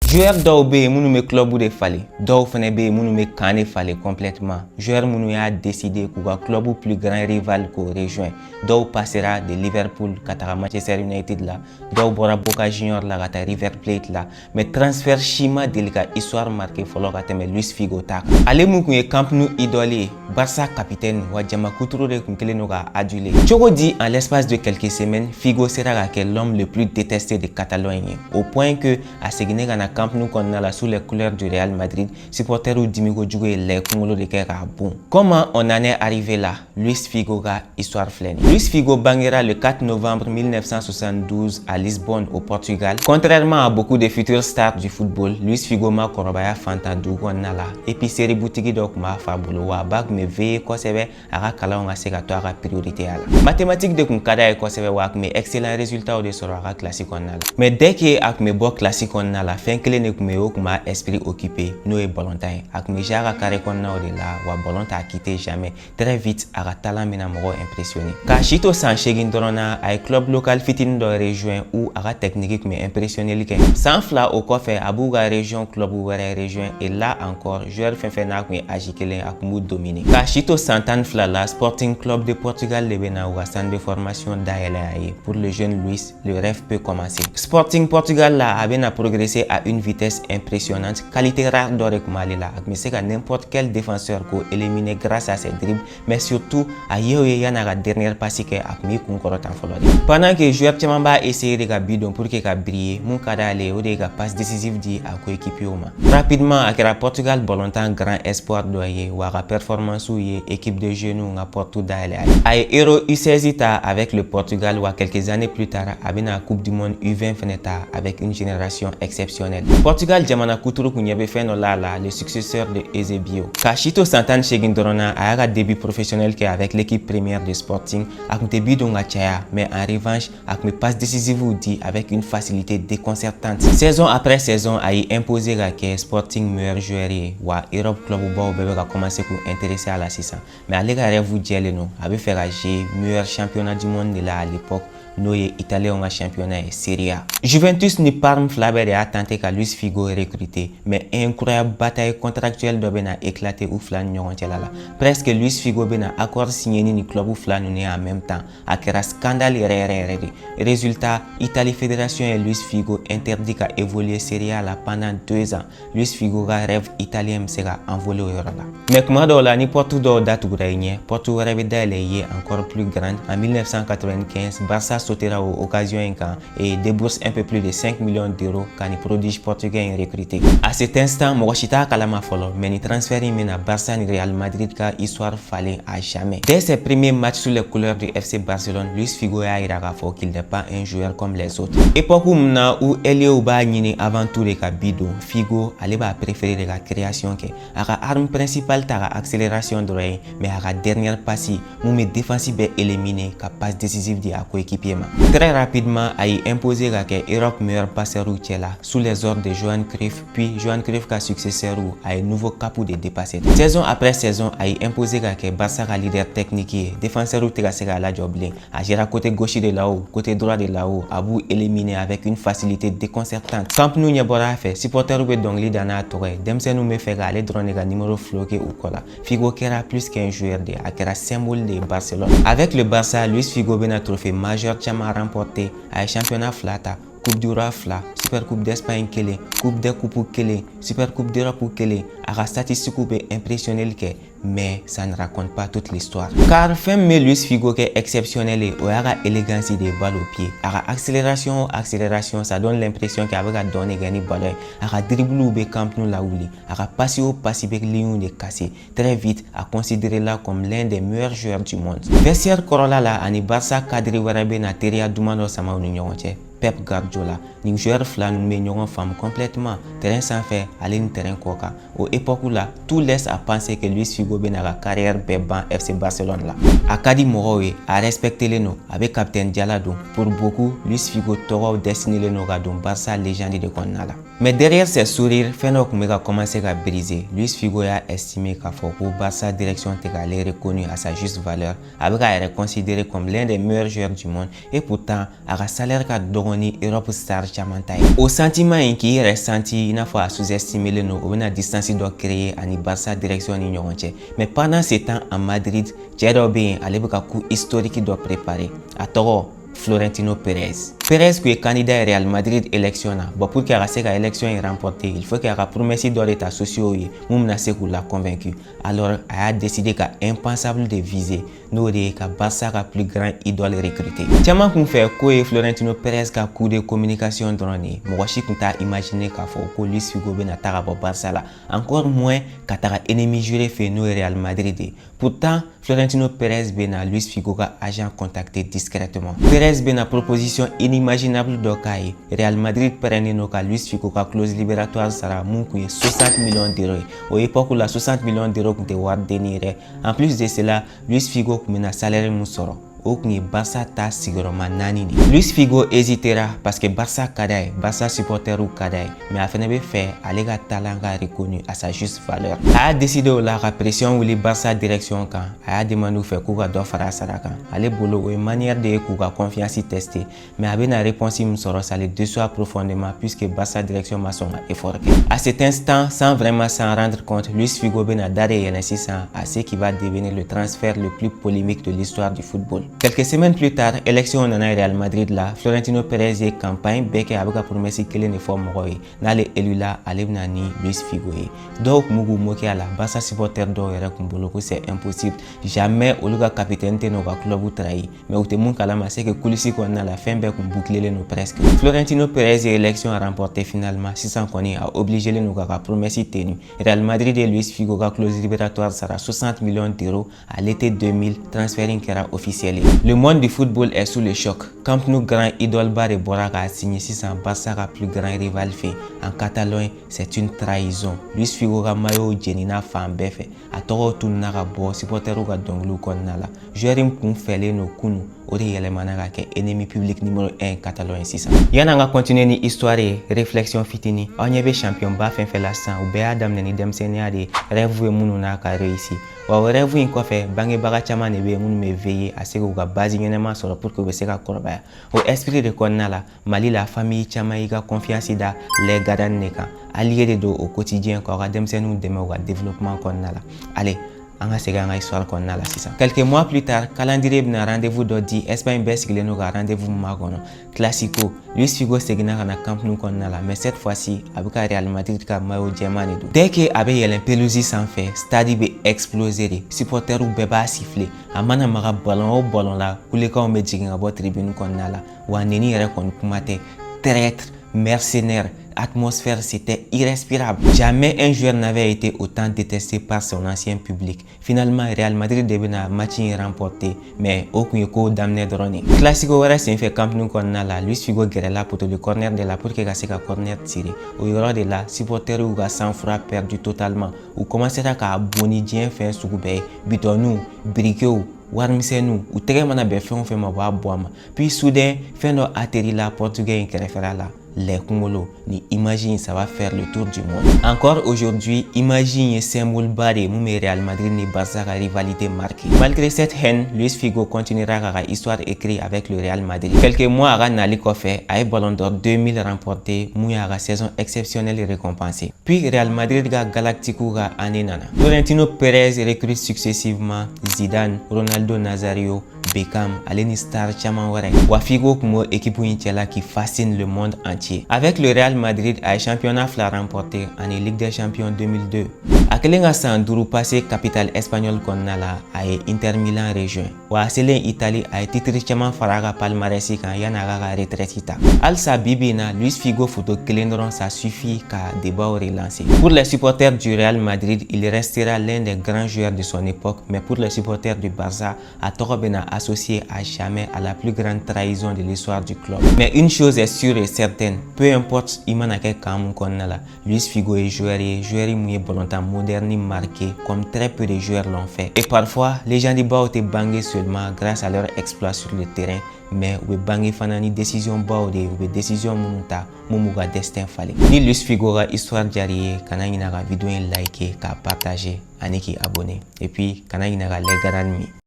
Joueur dɔw bɛ yen minnu bɛ club de falen, dɔw fana bɛ yen minnu bɛ kan de falen complètement. Joueur minnu y'a décidé k'u ka club plus grand rival k'o rejoint. Dɔw passera de Liverpool ka taga Manchester United la, dɔw bɔra Boca Juniors la ka taa River Plate la, mais transfert si ma deli ka histoire marqué fɔlɔ ka tɛmɛ Luis Figo ta kan. Ale mun kun ye Camp Nou idole ye, Barça capitaine wa jama kuturu de kun kelen no ka adulé. Cogo di en l'espace de quelques semaines, Figo sera ka kɛ l'homme le plus détesté de Catalogne ye, au point que a seginne ka na Camp Nou kɔnɔna la sous les couleurs du Real Madrid, supporters ou dimi kojugu ye lait kunkolo de kɛ ka bon. Comment on en est arrivé là? Luis Figo ka histoire filɛ nin. Luis Figo bangera le 4 novembre 1972 à Lisbonne au Portugal. Contrairement à beaucoup de futurs stars du football, Luis Figo ma kɔrɔbaya fantan dugu kɔnɔna la. Épicerie boutique dɔ kun b'a fa bolo wa a ba kun bɛ veiller kosɛbɛ a ka kalanw ka se ka to a ka priorité a la. Mathématique de kun ka d'a ye kosɛbɛ wa a kun bɛ excellent résultat de sɔrɔ a ka classe kɔnɔna la. Mais dès que a kun bɛ bɔ classe kɔnɔna la, fɛn kelen de kun bɛ o kun b'a esprit occupé n'o ye ballontan ye. A kun bɛ jouer a ka carré kɔnɔnaw de la wa ballon t'a quitté jamais. Très vite a ka talent bɛna mɔgɔw impressionné. K'a si to san 8 dɔrɔn na a ye club local fitinin dɔ rejoint où a ka technique kun bɛ impressionneli kɛ. San 2 o kɔfɛ a b'u ka région club wɛrɛ rejoint et là encore joueur fɛn fɛn n'a kun ye âge kelen a kun b'u dominer. K'a si to san 12 la Sporting Club de Portugal de bɛna u ka centre de formation dayɛlɛ a ye. Pour le jeune Luis, le rêve peut commencer. Sporting Portugal la a bɛna progresser à une vitesse impressionnante. Qualité rare dɔ de kun b'ale la. A kun bɛ se ka n'importe quel défenseur ko éliminer grâce à ses dribbles, mais surtout a ye o ye yan'a ka dernière passe kɛ a kun b'i kun kɔrɔtan fɔlɔ de. Pendant que joueur caman b'a essayer de ka bidon pour que ka briller, mun ka d'ale ye o de ye ka passe décisive di a coéquipier ma. Rapidement a kɛra Portugal ballontan grand espoir dɔ ye wa a ka performance ye équipe de jeunes ka porte dayɛlɛ a ye. A ye Euro U16 ta avec le Portugal wa quelques années plus tard a bɛna Coupe du Monde U20 fɛnɛ ta avec une génération exceptionnelle. Portugal jamana kuturu kun ɲɛ bɛ fɛn dɔ la le successeur de Eusebio. K'a si to san 18 dɔrɔn na a y'a ka début professionnel kɛ avec l'équipe première de Sporting. A kun tɛ bidon ka caya, mais en revanche a kun bɛ passe décisive di avec une facilité déconcertante. Saison après saison a y imposé ka kɛ Sporting meilleur joueur ye wa Europe club baw bɛɛ bɛ ka commencer k'u intéresser à la sisan. Mais ale ka rêve jɛlen no, a bɛ fɛ ka jouer meilleur championnat du monde de la à l'époque. N'o ye italien ka championnat ye Serie A. Juventus ni Parme fila bɛɛ de y'a tenté ka Luis Figo recruter, mais incroyable bataille contractuelle dɔ bɛna éclater u fila ni ɲɔgɔn cɛla la. Presque Luis Figo bɛna accord signé ni club fila ninnu en même temps. A kɛra scandale yɛrɛ de. Résultat, Italie Fédération et Luis Figo interdit ka évoluer Serie A la pendant 2 ans. Luis Figo ka rêve italien bɛ se ka envoler o yɔrɔ la. Mais kuma dɔw la ni porte dɔw datugura i ɲɛ, porte wɛrɛ bɛ dayɛlɛ ye encore plus grande. En 1995, Barça sautera aux occasions et débourse un peu plus de 5 millions d'euros quand les prodiges portugais recruté. À cet instant, mɔgɔ si t'a kalama fɔlɔ, mais ni transfert in bɛna Barça ni Real Madrid ka histoire falen à jamais. Dès ses premiers matchs sous les couleurs du FC Barcelone, Luis Figo y'a yira k'a fɔ qu'il n'est pas un joueur comme les autres. Époque mun na où Elio b'a ɲini avant tout de ka bidon, Figo ale b'a préféré de ka création kɛ. A ka arme principale ta ka accélération dɔrɔn ye, mais a ka dernière passe mun bɛ défense bɛɛ éliminer ka passe décisive di a coéquipier. Très rapidement, a y imposé que Europe meilleur passeur ou tchela sous les ordres de Johan Cruyff, puis Johan Cruyff ka successeur ou a un nouveau capot de dépasser. Saison après saison, a y imposé que Barça ka leader technique, défenseur ou tega sera la joblé, a géré côté gauche de là-haut, côté droit de là-haut, a vous éliminé avec une facilité déconcertante. Camp Nou n'y a pas fait, supporter ou donc li dana toré, demse nous me fait aller droner ka numéro floqué ou quoi. Figo kera plus qu'un joueur de, a kera symbole de Barcelone. Avec le Barça, Luis Figo ben a trophée majeur chama remporté à championnat flata, Coupe du Roi fla, Super Coupe d'Espagne kele, Coupe des Coupes kele, Super Coupe d'Europe kele, à la statistique impressionnelle que, mais ça ne raconte pas toute l'histoire. Car fin mais Luis Figo est exceptionnel et a la élégance des balles au pied. À la accélération, ça donne l'impression qu'avec la donné gagner ballon, à la dribble ou Camp Nou la ouli, à la passe au passible lion de cassé. Très vite à considérer là comme l'un des meilleurs joueurs du monde. Vestiaire Corolla la ani Barça cadre warabe na teria dumano sama union Pep Guardiola, ni joueur flan nous met femme complètement terrain sans faire aller ni terrain coca. Au époque là, tout laisse à penser que Luis Figo ben la carrière béban FC Barcelone là. Akadi Morowe a respecté les noms avec capitaine Dialado. Pour beaucoup, Luis Figo toro destiné les noms à Barça légende de Konala. Mais derrière ces sourires, Feno Kumega a commencé à briser. Luis Figo a estimé qu'à Foko, Barça direction est reconnue à sa juste valeur, avec à être considéré comme l'un des meilleurs joueurs du monde et pourtant, à salaire qu'a donné Europe Star Chamantai. Au sentiment qui est ressenti, il faut sous-estimer le nom, on a distance doit créer à Barça direction en mais pendant ce temps à Madrid, Jérôme a un coup historique qui doit préparer. À Toro, Florentino Pérez. Pérez qui est candidat à Real Madrid élection pour que la élection est remportée, il faut qu'il y ait promesse d'être associé au l'a convaincu. Alors, il a décidé qu'il est impensable de viser nous que Barça a plus grand idole recruté. Tiens, qu'on fait que Florentino Pérez a coup de communication drone. Moi, je suis imaginer que Luis Figo ben atara Barça là. Encore moins qu'atara ennemi juré fait nous Real Madrid. Pourtant, Florentino Pérez ben a Luis Figo a agent contacté discrètement. Pérez ben a proposition inimaginable d'Okai. Real Madrid prenne nos cas Luis Figo a clause libératoire sera moukou 60 millions d'euros. Au époque où la 60 millions d'euros qu'on te ward denire. En plus de cela, Luis Figo a salaire moussoro. Okni Barça ta siguroma nanini. Luis Figo hésitera parce que Barça kadai, Barça supporter ou kadai, mais afin de faire, Alega talanga reconnu à sa juste valeur. A décidé la pression ou les Barça direction quand, a demandé faire kuga do fara saraka. Ale bolo une manière de kuga confiance tester, mais avec une réponse msoro ça le déçoit profondément puisque Barça direction maçon a effort. À cet instant, sans vraiment s'en rendre compte, Luis Figo ben a daré à ce qui va devenir le transfert le plus polémique de l'histoire du football. Quelques semaines plus tard, élection en Real Madrid là, Florentino Pérez et campagne beke avec promesse qu'il ne forme roi. N'allez élu là, allez nani Luis Figo. Donc mugu moke à la Barça supporter do era kumbolo c'est impossible. Jamais au lugar capitaine de nos club ou trahi. Mais au témoin kalama c'est que coulisses qu'on a la fin bec boucler les nos presque. Florentino Pérez et élection a remporté finalement 600 connaît a obligé les nos promesse tenue. Real Madrid et Luis Figo a clause libératoire sera 60 millions d'euros à l'été 2000 transfert qui era officiel. Le monde du football est sous le choc. Camp Nou grand idole Barre Boraka a signé 600 Barça a plus grand rival fait. En Catalogne, c'est une trahison. Luis Figo a mayo Jenina Fambefe. A toro tunara bo supporter ou donglu konnala. Joueurim kun fele no kunu. Ori yelemana ke ennemi public numéro 1 Catalogne 600. Yana nga continuer ni histoire réflexion fitini. On y champion ba fin fait la sang ou be adam ni dem seniade rêve munu na ka réussi. Wa rêve in ko fait bangi baga chama ne be munu me veiller à ce que ga base nyema solo pour que be se ka korba. Au esprit de konnala Mali la famille chama iga confiance da les gadan neka allié de do au quotidien ko ga dem senu deme wa développement konnala. Allez Anga sega nga histoire qu'on a là c'est ça. Quelques mois plus tard, calendrier na rendez-vous d'Odi, Espagne best le no rendez-vous magono. Classico, Luis Figo segina na Camp Nou qu'on a là, mais cette fois-ci avec Real Madrid ka mayo Germany do. Dès que avec Yelen Pelusi sans fait, stade be exploser, supporter ou beba siffler. Amana mara ballon là, kule ka on me jiginga bo tribune qu'on a là. Wa neni yere kon kumate traître, mercenaire. Atmosphère c'était irrespirable. Jamais un joueur n'avait été autant détesté par son ancien public. Finalement, Real Madrid devait un match remporté, mais aucun coup d'amener drone. Classico reste un fait Camp Nou qu'on a là. Luis Figo guérit là pour le corner de la pour que c'est un corner tiré. Au yoro de là, supporter ou sans froid perdu totalement. Ou commencer à bonidien faire soubé, bitonou, briqueau. Warmisenu ou très mana be fait on fait ma boama puis soudain fait no atterri la portugais qui réfère là les Congolo ni imagine ça va faire le tour du monde. Encore aujourd'hui, imagine symbole barré Moumé Real Madrid ni Barça la rivalité marquée. Malgré cette haine, Luis Figo continuera la histoire écrite avec le Real Madrid. Quelques mois avant Nali Kofé, a Ballon d'Or 2000 remporté, Mouya la saison exceptionnelle et récompensée. Puis Real Madrid ga Galactico ga Anenana. Florentino Pérez recrute successivement Zidane, Ronaldo Nazario, Beckham, Aleni Star, Chamanware. Wafigo comme équipe qui fascine le monde entier. Avec le Real Madrid, a championnat fla remporté en Ligue des Champions 2002. Akelenga Sanduru passé capitale espagnole qu'on a là, a Inter Milan rejoint. Wa Selen Italie a titre Chaman Faraga Palmarès quand Yanaraga retraitita. Al Sabibina, Luis Figo photo Kelendron, ça suffit qu'à débat relancer. Pour les supporters du Real Madrid, il restera l'un des grands joueurs de son époque, mais pour les supporters du Barça, a Torobena associé à jamais à la plus grande trahison de l'histoire du club. Mais une chose est sûre et certaine, peu importe Imanake Kamun Konala, Luis Figo est joueur mouillé volontaire modèle modernes marqués comme très peu de joueurs l'ont fait. Et parfois, les gens du bas étaient bangés seulement grâce à leur exploit sur le terrain, mais ou bangé fanani décision baode ou décision munuta mumuga destin fallait. Ni Luis Figura histoire diarrié kana inara vidéo liker, ka partager, aniki abonner et puis kana inara les garanmi.